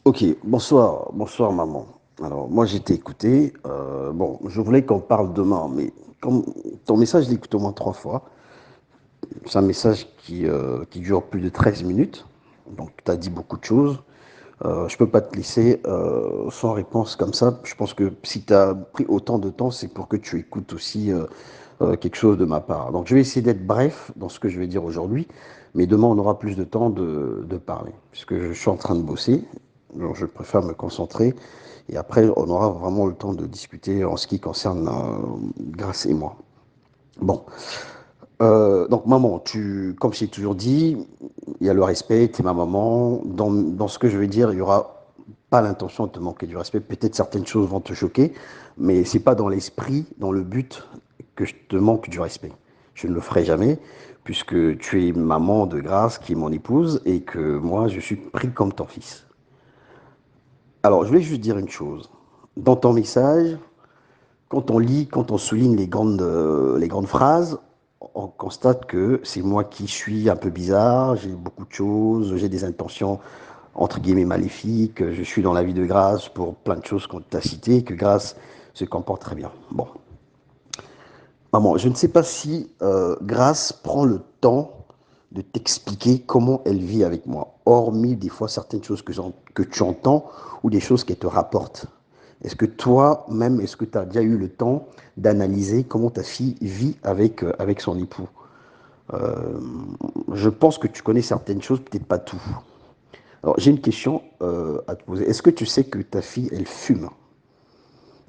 Ok, bonsoir maman. Alors moi j'ai été écouté. Bon, je voulais qu'on parle demain, mais comme ton message, je l'ai écouté au moins 3 fois. C'est un message qui dure plus de 13 minutes. Donc tu as dit beaucoup de choses. Je peux pas te laisser sans réponse comme ça. Je pense que si tu as pris autant de temps, c'est pour que tu écoutes aussi quelque chose de ma part. Donc je vais essayer d'être bref dans ce que je vais dire aujourd'hui, mais demain on aura plus de temps de parler, puisque je suis en train de bosser. Donc je préfère me concentrer et après on aura vraiment le temps de discuter en ce qui concerne Grace et moi. Bon, donc maman, comme je t'ai toujours dit, il y a le respect, tu es ma maman. Dans ce que je vais dire, il n'y aura pas l'intention de te manquer du respect. Peut-être certaines choses vont te choquer, mais c'est pas dans l'esprit, dans le but que je te manque du respect. Je ne le ferai jamais, puisque tu es maman de Grace, qui est mon épouse, et que moi, je suis pris comme ton fils. Alors, je voulais juste dire une chose. Dans ton message, quand on lit, quand on souligne les grandes phrases, on constate que c'est moi qui suis un peu bizarre, j'ai beaucoup de choses, j'ai des intentions entre guillemets maléfiques, je suis dans la vie de Grâce pour plein de choses qu'on t'a citées, que Grâce se comporte très bien. Bon, maman, je ne sais pas si Grâce prend le temps de t'expliquer comment elle vit avec moi, hormis des fois certaines choses que tu entends ou des choses qu'elle te rapporte. Est-ce que toi-même, est-ce que tu as déjà eu le temps d'analyser comment ta fille vit avec son époux? Euh, je pense que tu connais certaines choses, peut-être pas tout. Alors, j'ai une question à te poser. Est-ce que tu sais que ta fille, elle fume?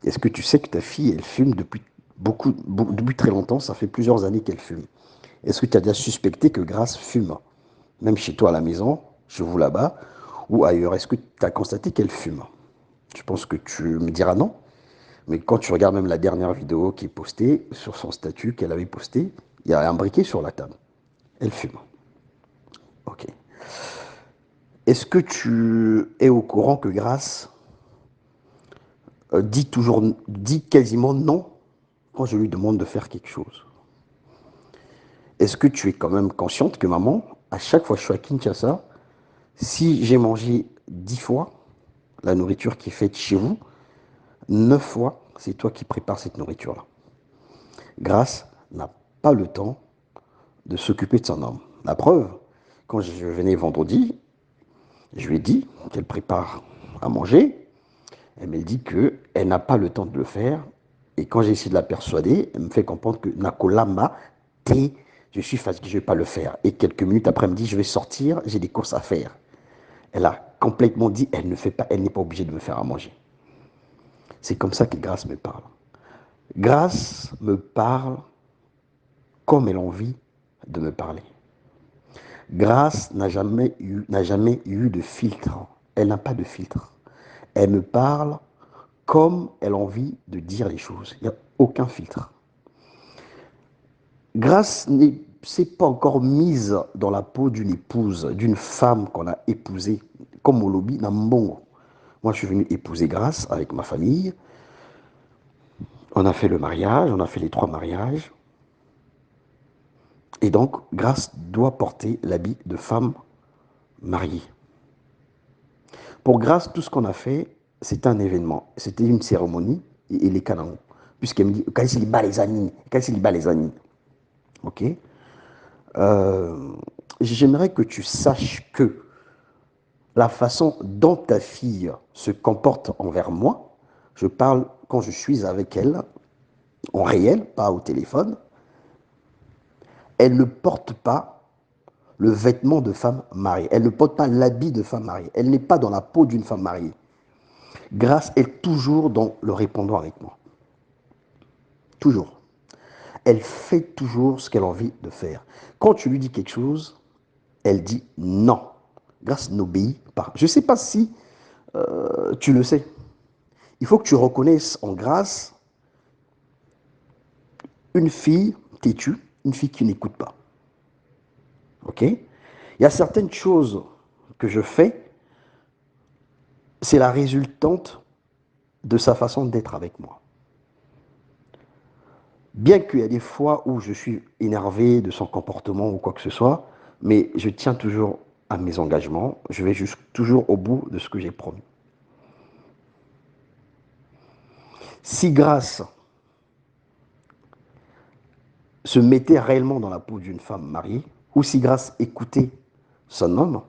Est-ce que tu sais que ta fille, elle fume depuis très longtemps? Ça fait plusieurs années qu'elle fume. Est-ce que tu as déjà suspecté que Grace fume? Même chez toi à la maison, chez vous là-bas, ou ailleurs, est-ce que tu as constaté qu'elle fume? Je pense que tu me diras non. Mais quand tu regardes même la dernière vidéo qui est postée sur son statut qu'elle avait posté, il y a un briquet sur la table. Elle fume. Ok. Est-ce que tu es au courant que Grace dit quasiment non quand je lui demande de faire quelque chose? Est-ce que tu es quand même consciente que maman, à chaque fois que je suis à Kinshasa, si j'ai mangé 10 fois la nourriture qui est faite chez vous, 9 fois, c'est toi qui prépares cette nourriture-là. Grace n'a pas le temps de s'occuper de son homme. La preuve, quand je venais vendredi, je lui ai dit qu'elle prépare à manger. Elle me dit qu'elle n'a pas le temps de le faire. Et quand j'ai essayé de la persuader, elle me fait comprendre que Nakolama, je suis fatigué, je ne vais pas le faire. Et quelques minutes après, elle me dit, je vais sortir, j'ai des courses à faire. Elle a complètement dit, elle ne fait pas, elle n'est pas obligée de me faire à manger. C'est comme ça que Grace me parle. Grace me parle comme elle a envie de me parler. Grace n'a jamais eu de filtre. Elle n'a pas de filtre. Elle me parle comme elle a envie de dire les choses. Il n'y a aucun filtre. Grace ne s'est pas encore mise dans la peau d'une épouse, d'une femme qu'on a épousée, comme au lobby Nambongo. Moi, je suis venu épouser Grace avec ma famille. On a fait le mariage, on a fait les 3 mariages. Et donc, Grace doit porter l'habit de femme mariée. Pour Grace, tout ce qu'on a fait, c'était un événement. C'était une cérémonie et les canons. Puisqu'elle me dit, quand les années. Ok. Euh, J'aimerais que tu saches que la façon dont ta fille se comporte envers moi, je parle quand je suis avec elle, en réel, pas au téléphone, elle ne porte pas le vêtement de femme mariée. Elle ne porte pas l'habit de femme mariée. Elle n'est pas dans la peau d'une femme mariée. Grâce est toujours dans le répondant avec moi. Toujours. Elle fait toujours ce qu'elle a envie de faire. Quand tu lui dis quelque chose, elle dit non. Grâce n'obéit pas. Je ne sais pas si tu le sais. Il faut que tu reconnaisses en Grâce une fille têtue, une fille qui n'écoute pas. Ok? Il y a certaines choses que je fais, c'est la résultante de sa façon d'être avec moi. Bien qu'il y a des fois où je suis énervé de son comportement ou quoi que ce soit, mais je tiens toujours à mes engagements, je vais toujours au bout de ce que j'ai promis. Si Grâce se mettait réellement dans la peau d'une femme mariée, ou si Grâce écoutait son homme,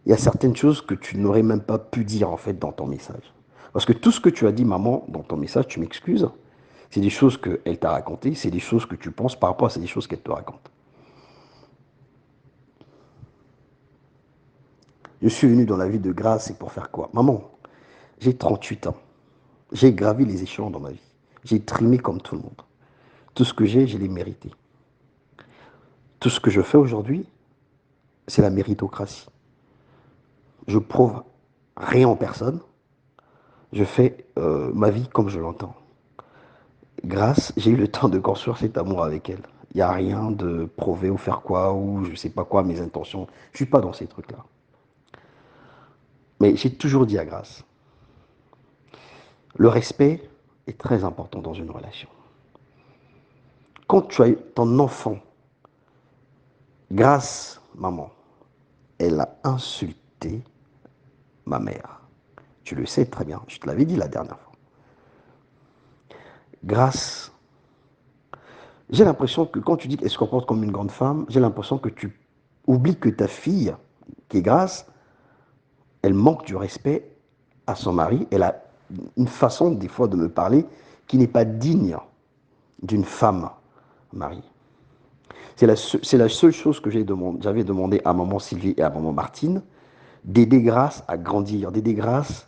il y a certaines choses que tu n'aurais même pas pu dire en fait dans ton message. Parce que tout ce que tu as dit, maman, dans ton message, tu m'excuses, c'est des choses qu'elle t'a racontées, c'est des choses que tu penses par rapport à ces choses qu'elle te raconte. Je suis venu dans la vie de Grâce, c'est pour faire quoi? Maman, j'ai 38 ans. J'ai gravi les échelons dans ma vie. J'ai trimé comme tout le monde. Tout ce que j'ai, je l'ai mérité. Tout ce que je fais aujourd'hui, c'est la méritocratie. Je prouve rien en personne. Je fais ma vie comme je l'entends. Grâce, j'ai eu le temps de construire cet amour avec elle. Il n'y a rien de prouver ou faire quoi, ou je ne sais pas quoi, mes intentions. Je ne suis pas dans ces trucs-là. Mais j'ai toujours dit à Grâce, le respect est très important dans une relation. Quand tu as eu ton enfant, Grâce, maman, elle a insulté ma mère. Tu le sais très bien, je te l'avais dit la dernière fois. Grâce, j'ai l'impression que quand tu dis qu'elle se comporte comme une grande femme, j'ai l'impression que tu oublies que ta fille, qui est Grâce, elle manque du respect à son mari. Elle a une façon, des fois, de me parler qui n'est pas digne d'une femme mariée. C'est la seule chose que j'avais demandé à maman Sylvie et à maman Martine, d'aider Grâce à grandir, d'aider Grâce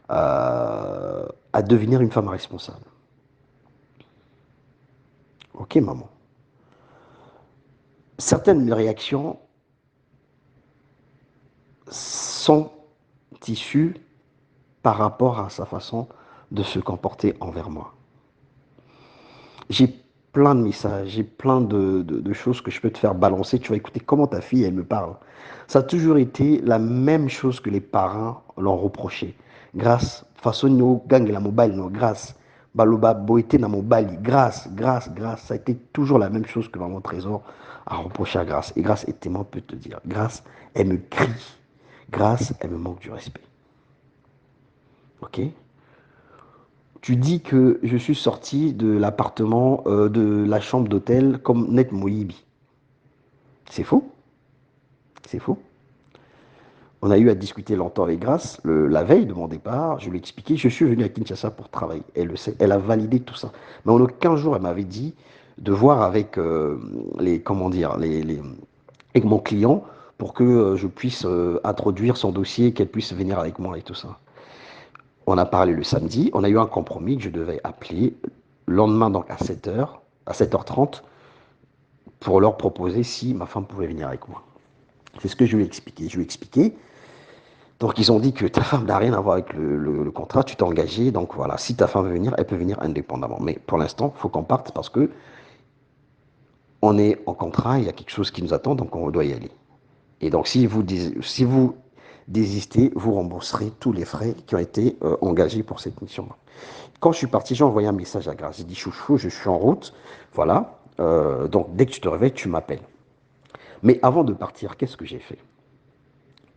à devenir une femme responsable. Ok, maman. Certaines réactions sont issues par rapport à sa façon de se comporter envers moi. J'ai plein de messages, j'ai plein de choses que je peux te faire balancer. Tu vas écouter comment ta fille, elle me parle. Ça a toujours été la même chose que les parents l'ont reproché. Grâce, façon no gang la mobile, no grâce. Baloba boité na mobile, grâce. Ça a été toujours la même chose que Maman Trésor a reproché à Grâce. Et Grâce est témoin, peut te dire. Grâce, elle me crie. Grâce, elle me manque du respect. Ok? Tu dis que je suis sorti de l'appartement, de la chambre d'hôtel comme Net Mohibi. C'est faux, c'est faux. On a eu à discuter longtemps avec Grace. La veille de mon départ, je lui ai expliqué, je suis venu à Kinshasa pour travailler. Elle le sait, elle a validé tout ça. Mais en aucun jour, elle m'avait dit de voir avec comment dire, avec mon client pour que je puisse introduire son dossier, qu'elle puisse venir avec moi et tout ça. On a parlé le samedi, on a eu un compromis que je devais appeler le lendemain, donc à 7h30, pour leur proposer si ma femme pouvait venir avec moi. C'est ce que je lui ai expliqué. Je lui ai expliqué. Donc, ils ont dit que ta femme n'a rien à voir avec le contrat, tu t'es engagé. Donc, voilà, si ta femme veut venir, elle peut venir indépendamment. Mais pour l'instant, il faut qu'on parte parce que on est en contrat, il y a quelque chose qui nous attend, donc on doit y aller. Et donc, si vous désistez, vous rembourserez tous les frais qui ont été engagés pour cette mission. Quand je suis parti, j'ai envoyé un message à Grace. J'ai dit, chouchou, je suis en route. Voilà. Donc, dès que tu te réveilles, tu m'appelles. Mais avant de partir, qu'est-ce que j'ai fait?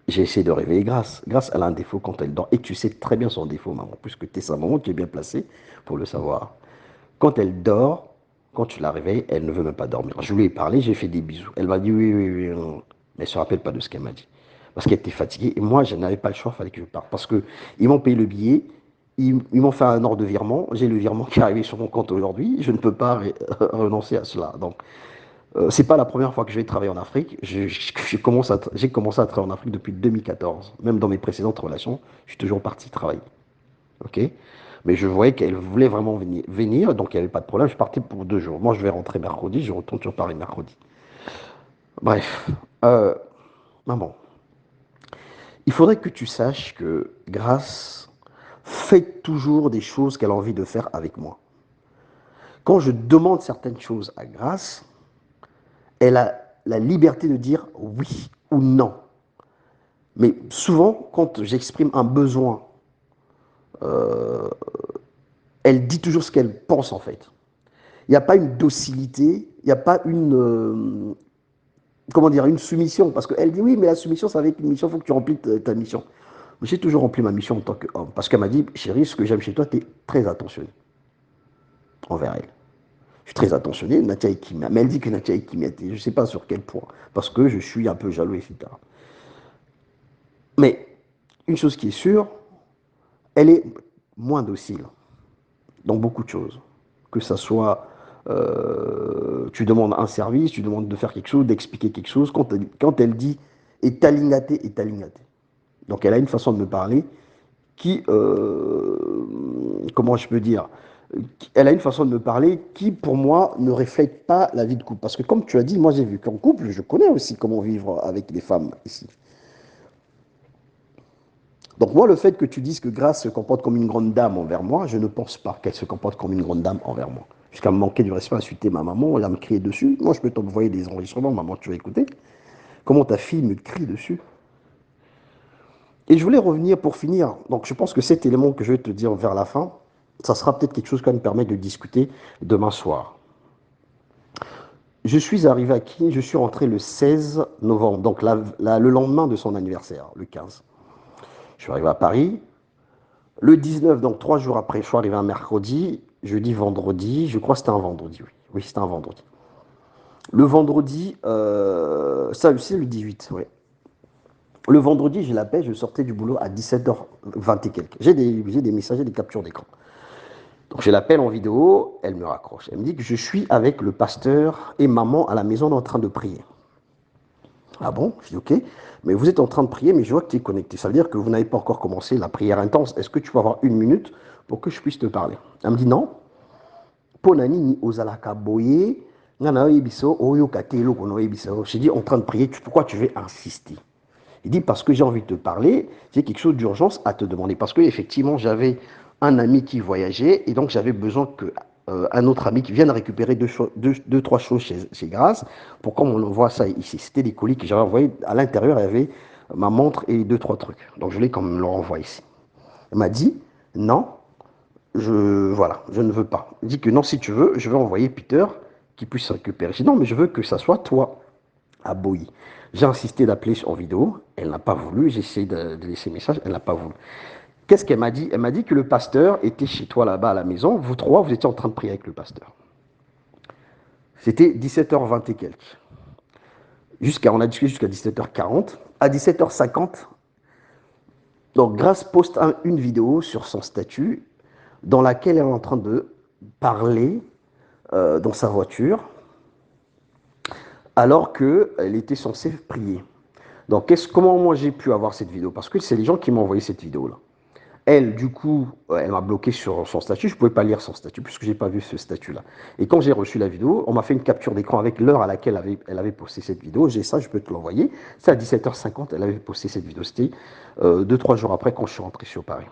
J'ai essayé de réveiller Grace. Grace, elle a un défaut quand elle dort. Et tu sais très bien son défaut, maman, puisque tu es sa maman, tu es bien placée pour le savoir. Quand elle dort, quand tu la réveilles, elle ne veut même pas dormir. Je lui ai parlé, j'ai fait des bisous. Elle m'a dit oui, oui, oui. Non. Mais elle ne se rappelle pas de ce qu'elle m'a dit. Parce qu'elle était fatiguée. Et moi, je n'avais pas le choix, il fallait que je parte. Parce qu'ils m'ont payé le billet, ils m'ont fait un ordre de virement. J'ai le virement qui est arrivé sur mon compte aujourd'hui. Je ne peux pas renoncer à cela. Donc, c'est pas la première fois que je vais travailler en Afrique. J'ai commencé à travailler en Afrique depuis 2014. Même dans mes précédentes relations, je suis toujours parti travailler. Ok? Mais je voyais qu'elle voulait vraiment venir, donc il n'y avait pas de problème. Je partais pour 2 jours. Moi, je vais rentrer mercredi, je retourne sur Paris mercredi. Bref, euh, maman, il faudrait que tu saches que Grâce fait toujours des choses qu'elle a envie de faire avec moi. Quand je demande certaines choses à Grâce, elle a la liberté de dire oui ou non. Mais souvent, quand j'exprime un besoin, elle dit toujours ce qu'elle pense en fait. Il n'y a pas une docilité, il n'y a pas une... comment dire, une soumission. Parce qu'elle dit, oui, mais la soumission, ça va être une mission, il faut que tu remplis ta mission. J'ai toujours rempli ma mission en tant qu'homme. Parce qu'elle m'a dit, chérie, ce que j'aime chez toi, tu es très attentionné envers elle. Je suis très attentionné, Natia Ekimia. Mais elle dit que Natia Ekimia, je ne sais pas sur quel point. Parce que je suis un peu jaloux, etc. Mais une chose qui est sûre, elle est moins docile dans beaucoup de choses. Que ça soit, tu demandes un service, tu demandes de faire quelque chose, d'expliquer quelque chose. Quand elle dit est alignaté, est alignaté. Donc elle a une façon de me parler qui, comment je peux dire, elle a une façon de me parler qui, pour moi, ne reflète pas la vie de couple. Parce que comme tu as dit, moi j'ai vu qu'en couple, je connais aussi comment vivre avec les femmes ici. Donc moi, le fait que tu dises que Grace se comporte comme une grande dame envers moi, je ne pense pas qu'elle se comporte comme une grande dame envers moi. Jusqu'à me manquer du respect, insulter ma maman, elle a me crier dessus. Moi, je peux t'envoyer des enregistrements, maman, tu vas écouter. Comment ta fille me crie dessus. Et je voulais revenir pour finir. Donc je pense que cet élément que je vais te dire vers la fin, ça sera peut-être quelque chose qui va nous permettre de discuter demain soir. Je suis arrivé à qui? Je suis rentré le 16 novembre, donc le lendemain de son anniversaire, le 15. Je suis arrivé à Paris. Le 19, donc 3 jours après, je suis arrivé un mercredi, jeudi, vendredi, je crois que c'était un vendredi, oui. Oui, c'était un vendredi. Le vendredi, ça c'est le 18, oui. Le vendredi, je l'appelle, je sortais du boulot à 17h20 et quelques. J'ai des messages, des captures d'écran. Donc je l'appelle en vidéo, elle me raccroche. Elle me dit que je suis avec le pasteur et maman à la maison en train de prier. Ah bon? Je dis ok, mais vous êtes en train de prier, mais je vois que tu es connecté. Ça veut dire que vous n'avez pas encore commencé la prière intense. Est-ce que tu peux avoir 1 minute pour que je puisse te parler? Elle me dit non. Ponani ni ozalaka boye, ngana oyebiso oyo katelo kono oyebiso. J'ai dit en train de prier, pourquoi tu veux insister? Il dit parce que j'ai envie de te parler, j'ai quelque chose d'urgence à te demander. Parce que effectivement, j'avais un ami qui voyageait et donc j'avais besoin que un autre ami qui vienne récupérer deux, trois choses chez Grace pour qu'on voit ça ici. C'était des colis que j'avais envoyés. À l'intérieur, il y avait ma montre et deux, trois trucs. Donc je l'ai quand même le renvoie ici. Elle m'a dit non, voilà, je ne veux pas. Il dit que non, si tu veux, je vais envoyer Peter qui puisse récupérer. J'ai dit non, mais je veux que ça soit toi à Boyi. J'ai insisté d'appeler en vidéo, elle n'a pas voulu, j'ai essayé de laisser un message, elle n'a pas voulu. Qu'est-ce qu'elle m'a dit? Elle m'a dit que le pasteur était chez toi là-bas à la maison, vous trois, vous étiez en train de prier avec le pasteur. C'était 17h20 et quelques. On a discuté jusqu'à 17h40. À 17h50, donc Grace poste une vidéo sur son statut dans laquelle elle est en train de parler dans sa voiture alors qu'elle était censée prier. Donc, comment moi j'ai pu avoir cette vidéo? Parce que c'est les gens qui m'ont envoyé cette vidéo-là. Elle, du coup, elle m'a bloqué sur son statut. Je ne pouvais pas lire son statut puisque je n'ai pas vu ce statut-là. Et quand j'ai reçu la vidéo, on m'a fait une capture d'écran avec l'heure à laquelle elle avait posté cette vidéo. J'ai ça, je peux te l'envoyer. C'est à 17h50, elle avait posté cette vidéo. C'était 2-3 jours après quand je suis rentré sur Paris.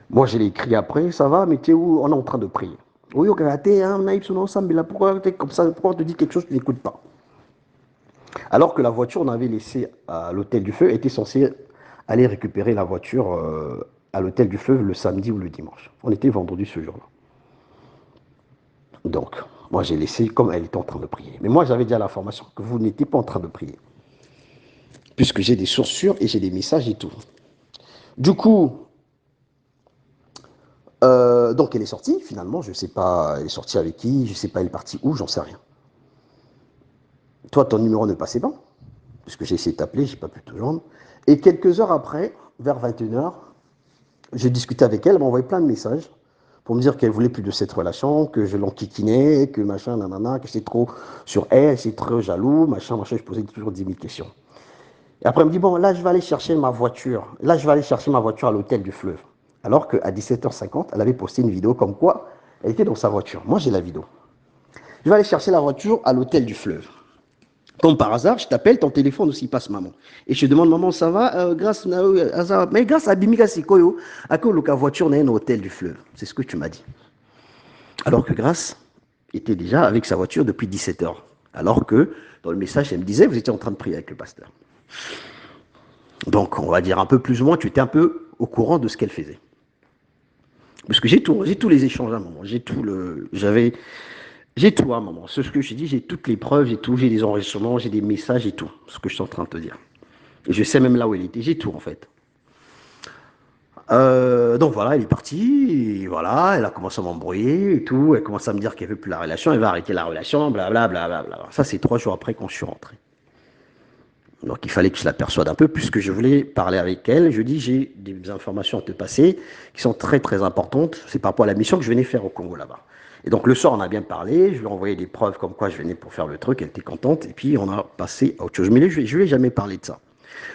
Moi, je l'ai écrit après. Ça va, mais tu es où? On est en train de prier. Oui, pourquoi tu es comme ça? Pourquoi on te dit quelque chose que tu n'écoutes pas? Alors que la voiture, on avait laissé à l'hôtel du Feu, était censée aller récupérer la voiture à l'hôtel du Fleuve le samedi ou le dimanche. On était vendredi ce jour-là. Donc, moi j'ai laissé comme elle était en train de prier. Mais moi j'avais déjà l'information que vous n'étiez pas en train de prier. Puisque j'ai des sources sûres et j'ai des messages et tout. Du coup, donc elle est sortie finalement, je ne sais pas, elle est sortie avec qui, je ne sais pas elle est partie où, j'en sais rien. Toi ton numéro ne passait pas, puisque j'ai essayé de t'appeler, je n'ai pas pu te joindre. Et quelques heures après, vers 21h, j'ai discuté avec elle, elle m'a envoyé plein de messages pour me dire qu'elle voulait plus de cette relation, que je l'enquiquinais, que machin, nanana, que c'est trop sur elle, c'est trop jaloux, machin, machin, je posais toujours 10 000 questions. Et après, elle me dit, bon, là, je vais aller chercher ma voiture. Là, je vais aller chercher ma voiture à l'hôtel du Fleuve. Alors qu'à 17h50, elle avait posté une vidéo comme quoi elle était dans sa voiture. Moi, j'ai la vidéo. Je vais aller chercher la voiture à l'hôtel du Fleuve. Comme par hasard, je t'appelle, ton téléphone aussi passe maman. Et je te demande, maman, ça va? Mais grâce à Bimika Sikoyo, à quoi la voiture n'est un hôtel du Fleuve? C'est ce que tu m'as dit. Alors que Grace était déjà avec sa voiture depuis 17h. Alors que dans le message, elle me disait, vous étiez en train de prier avec le pasteur. Donc, on va dire un peu plus ou moins, tu étais un peu au courant de ce qu'elle faisait. Parce que j'ai tous les échanges à un moment. J'avais J'ai tout, hein, maman. C'est ce que je dis, j'ai toutes les preuves, j'ai tout, j'ai des enregistrements, j'ai des messages et tout. Ce que je suis en train de te dire. Et je sais même là où elle était, j'ai tout en fait. Donc voilà, elle est partie, et voilà, elle a commencé à m'embrouiller et tout, elle commence à me dire qu'elle veut plus la relation, elle va arrêter la relation, blablabla. Bla, bla, bla. Ça, c'est 3 jours après quand je suis rentré. Donc il fallait que je la persuade un peu, puisque je voulais parler avec elle. Je dis, j'ai des informations à te passer qui sont très très importantes. C'est par rapport à la mission que je venais faire au Congo là-bas. Et donc le soir, on a bien parlé, je lui ai envoyé des preuves comme quoi je venais pour faire le truc, elle était contente, et puis on a passé à autre chose. Mais je ne lui ai jamais parlé de ça.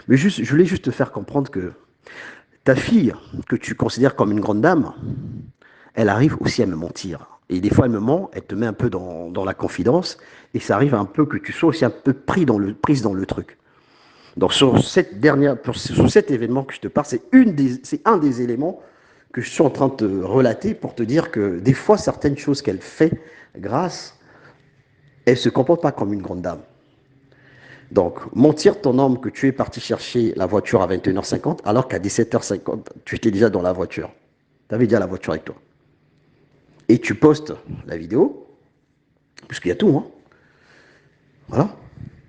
Mais juste, je voulais juste te faire comprendre que ta fille, que tu considères comme une grande dame, elle arrive aussi à me mentir. Et des fois, elle me ment, elle te met un peu dans la confidence, et ça arrive un peu que tu sois aussi un peu prise dans le truc. Donc sur cet événement que je te parle, c'est un des éléments que je suis en train de te relater pour te dire que des fois, certaines choses qu'elle fait, grâce, elle ne se comporte pas comme une grande dame. Donc, mentir ton homme que tu es parti chercher la voiture à 21h50, alors qu'à 17h50, tu étais déjà dans la voiture. Tu avais déjà la voiture avec toi. Et tu postes la vidéo, puisqu'il y a tout, hein. Voilà.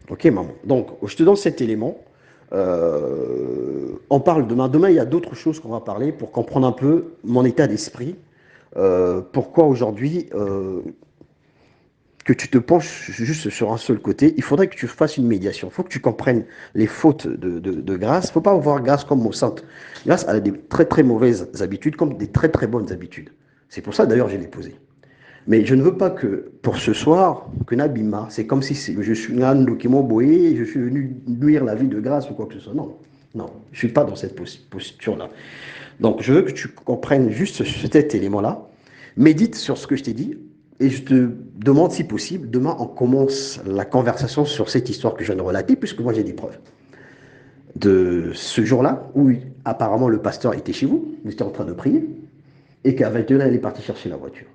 Ok, maman. Donc, je te donne cet élément. On parle demain. Demain, il y a d'autres choses qu'on va parler pour comprendre un peu mon état d'esprit. Pourquoi aujourd'hui que tu te penches juste sur un seul côté, il faudrait que tu fasses une médiation. Il faut que tu comprennes les fautes de Grâce. Il ne faut pas voir Grâce comme mot sainte. Grâce a des très très mauvaises habitudes comme des très très bonnes habitudes. C'est pour ça d'ailleurs je l'ai posé. Mais je ne veux pas que pour ce soir, que Nabima, c'est comme si je suis Nando qui boé, je suis venu nuire la vie de Grâce ou quoi que ce soit. Non, non, je ne suis pas dans cette posture-là. Donc je veux que tu comprennes juste cet élément-là. Médite sur ce que je t'ai dit. Et je te demande si possible, demain on commence la conversation sur cette histoire que je viens de relater, puisque moi j'ai des preuves. De ce jour-là, où apparemment le pasteur était chez vous, il était en train de prier, et qu'à 21h, elle est partie chercher la voiture.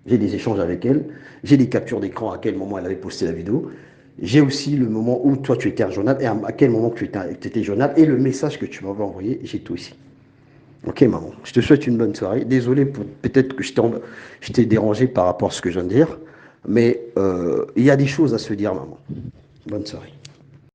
J'ai des échanges avec elle, j'ai des captures d'écran à quel moment elle avait posté la vidéo, j'ai aussi le moment où toi tu étais injoignable, et à quel moment tu étais joignable, et le message que tu m'avais envoyé, j'ai tout ici. Ok, maman. Je te souhaite une bonne soirée. Désolé pour peut-être que je t'ai dérangé par rapport à ce que je viens de dire, mais il y a des choses à se dire, maman. Bonne soirée.